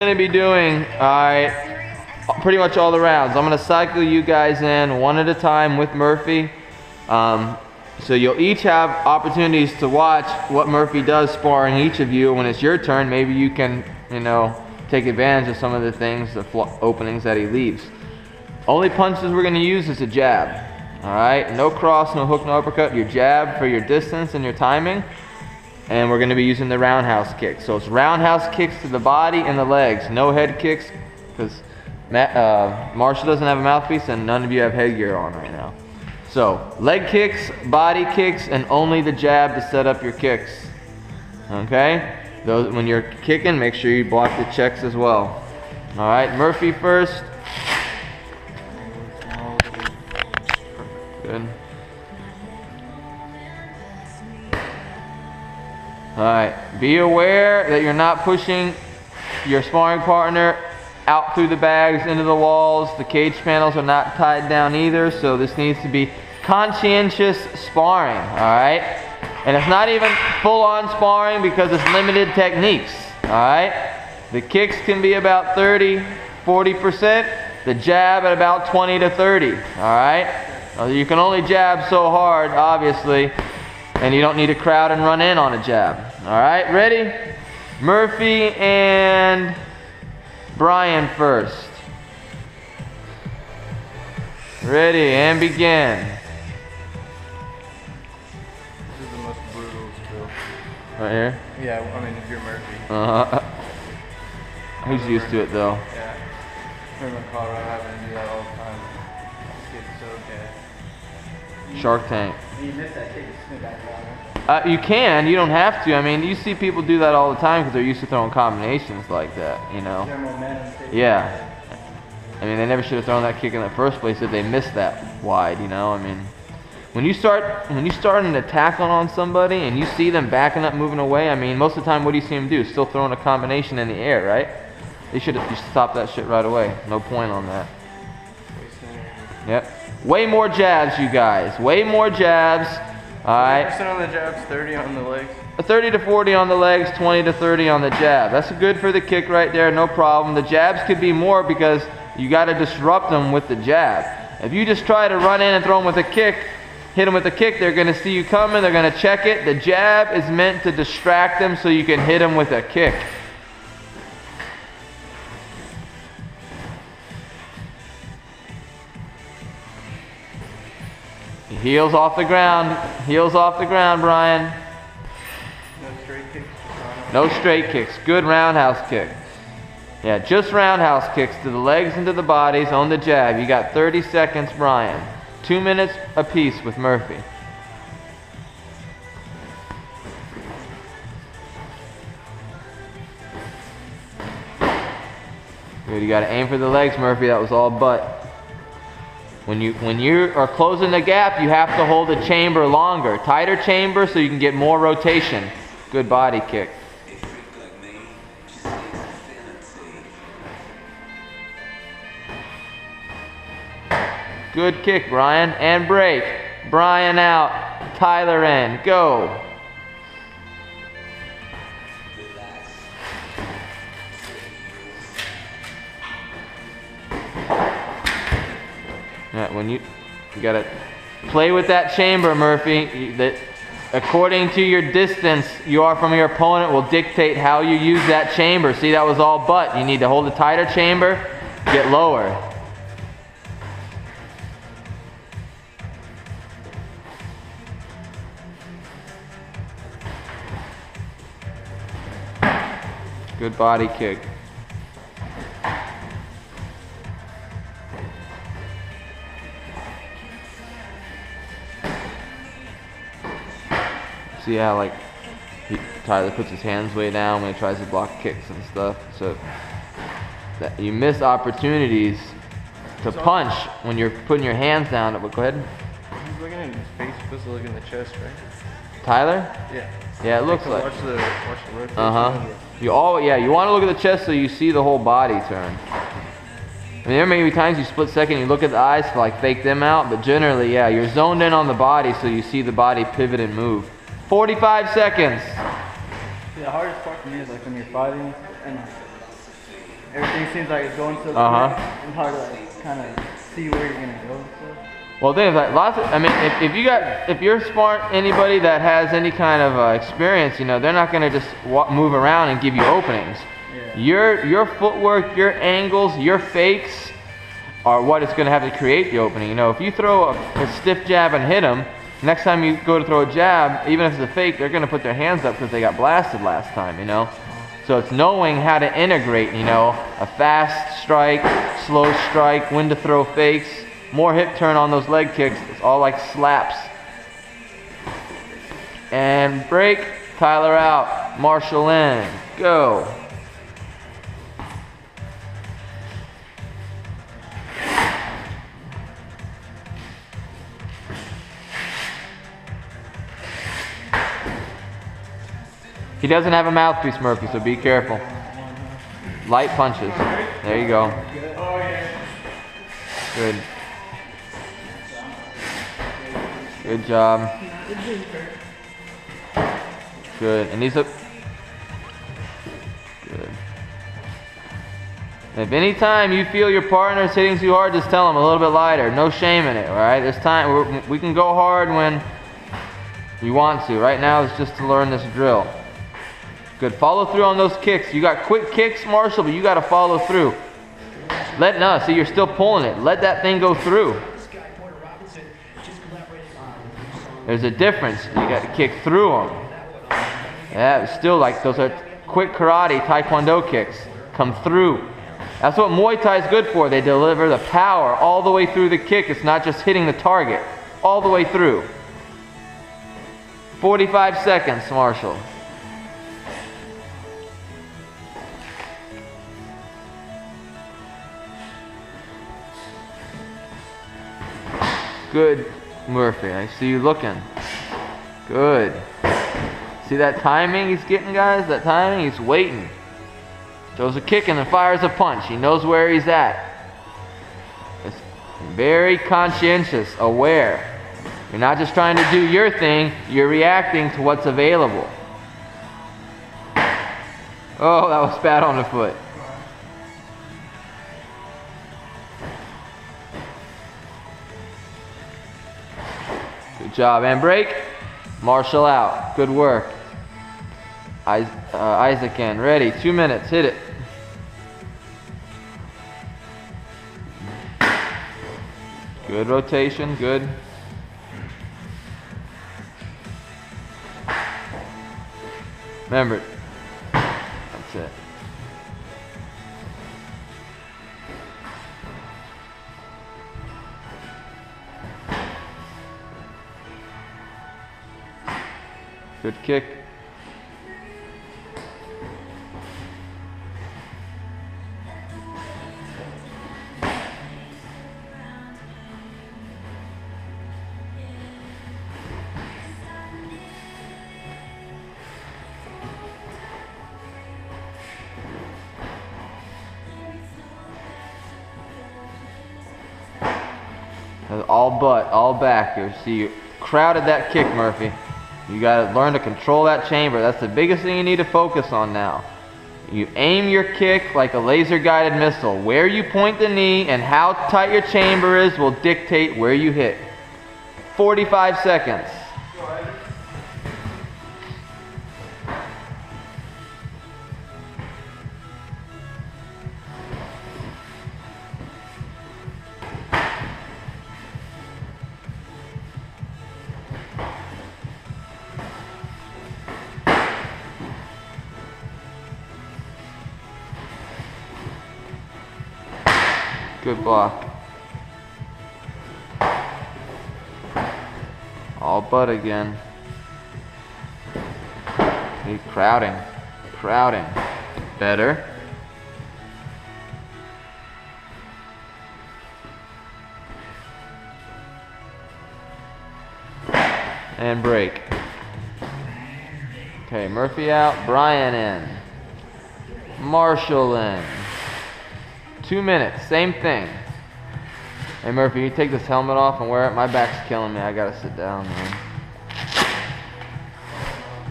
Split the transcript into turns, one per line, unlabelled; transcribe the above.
Going to be doing pretty much all the rounds. I'm going to cycle you guys in one at a time with Murphy. So you'll each have opportunities to watch what Murphy does sparring each of you. When it's your turn, maybe you can, take advantage of some of the things, the openings that he leaves. Only punches we're going to use is a jab. Alright, no cross, no hook, no uppercut. Your jab for your distance and your timing. And we're going to be using the roundhouse kick. So it's roundhouse kicks to the body and the legs. No head kicks, because Marshall doesn't have a mouthpiece and none of you have headgear on right now. So leg kicks, body kicks, and only the jab to set up your kicks. Okay? Those, when you're kicking, make sure you block the checks as well. Alright, Murphy first. Good. Alright, be aware that you're not pushing your sparring partner out through the bags, into the walls. The cage panels are not tied down either, so this needs to be conscientious sparring, alright? And it's not even full-on sparring because it's limited techniques, alright? The kicks can be about 30-40%, the jab at about 20 to 30, alright? You can only jab so hard, obviously, and you don't need to crowd and run in on a jab. Alright, ready? Murphy and Brian first. Ready, and begin.
This is the most brutal skill.
Right here?
Yeah, I mean, if you're Murphy.
He's used to it though.
Yeah. I remember Colorado having to do that all the time. It's so bad.
Shark Tank.
You missed that kick, it's back down.
You can, you don't have to. I mean, you see people do that all the time because they're used to throwing combinations like that, Yeah. I mean, they never should have thrown that kick in the first place if they missed that wide, I mean, when you start an attack on somebody and you see them backing up, moving away, I mean, most of the time, what do you see them do? Still throwing a combination in the air, right? They should have just stopped that shit right away. No point on that. Yep. Way more jabs, you guys. Way more jabs. Alright.
30% on the jabs, 30 on the legs.
30 to 40 on the legs, 20 to 30 on the jab. That's good for the kick right there, no problem. The jabs could be more because you got to disrupt them with the jab. If you just try to run in and throw them with a kick, hit them with a kick, they're going to see you coming, they're going to check it. The jab is meant to distract them so you can hit them with a kick. Heels off the ground, Brian.
No straight kicks.
No straight kicks. Good roundhouse kick. Yeah, just roundhouse kicks to the legs and to the bodies on the jab. You got 30 seconds, Brian. 2 minutes apiece with Murphy. Good, you got to aim for the legs, Murphy. That was all butt. When you are closing the gap, you have to hold the chamber longer. Tighter chamber so you can get more rotation. Good body kick. Good kick, Brian. And break. Brian out. Tyler in. Go. Yeah, when you gotta play with that chamber, Murphy. That according to your distance you are from your opponent will dictate how you use that chamber. See, that was all butt. You need to hold a tighter chamber, get lower. Good body kick. See how Tyler puts his hands way down when he tries to block kicks and stuff. So that you miss opportunities to punch when you're putting your hands down. But go ahead.
He's looking in his face. He's supposed to look in the chest, right?
Tyler?
Yeah.
Yeah, it looks like.
Watch the rotation.
You want to look at the chest so you see the whole body turn. I mean, there may be times you split second, you look at the eyes to fake them out, but generally, yeah, you're zoned in on the body so you see the body pivot and move. 45 seconds.
The hardest part for me is when you're fighting and everything seems like it's going so quick. It's hard to like kind of see where you're gonna go. So.
Well, things like I mean, if you're smart, anybody that has any kind of experience, you know, they're not gonna just move around and give you openings. Yeah. Your footwork, your angles, your fakes are what is gonna have to create the opening. You know, if you throw a stiff jab and hit them, next time you go to throw a jab, even if it's a fake, they're gonna put their hands up because they got blasted last time. You know, so it's knowing how to integrate. You know, a fast strike, slow strike, when to throw fakes. More hip turn on those leg kicks. It's all like slaps. And break. Tyler out. Marshall in. Go. He doesn't have a mouthpiece, Murphy, so be careful. Light punches. There you go. Good. Good job. Good. And these look good. If any time you feel your partner's hitting too hard, just tell them a little bit lighter. No shame in it, all right? There's time. We can go hard when you want to. Right now, it's just to learn this drill. Good. Follow through on those kicks. You got quick kicks, Marshall, but you got to follow through. See, you're still pulling it. Let that thing go through. There's a difference. You got to kick through them. Yeah, it's still like those are quick karate, taekwondo kicks. Come through. That's what Muay Thai is good for. They deliver the power all the way through the kick. It's not just hitting the target. All the way through. 45 seconds, Marshall. Good, Murphy. I see you looking. Good. See that timing he's getting, guys? That timing? He's waiting. Throws a kick and then fires a punch. He knows where he's at. It's very conscientious, aware. You're not just trying to do your thing. You're reacting to what's available. Oh, that was bad on the foot. Good job. And break. Marshall out. Good work. Isaac in. Ready. 2 minutes. Hit it. Good rotation. Good. Remember, that's it. Good kick. All butt, all back. You see, you crowded that kick, Murphy. You got to learn to control that chamber. That's the biggest thing you need to focus on now. You aim your kick like a laser-guided missile. Where you point the knee and how tight your chamber is will dictate where you hit. 45 seconds. Good block. All butt again. Keep crowding. Crowding. Better. And break. Okay, Murphy out. Brian in. Marshall in. 2 minutes, same thing. Hey Murphy, you take this helmet off and wear it. My back's killing me. I gotta sit down, man.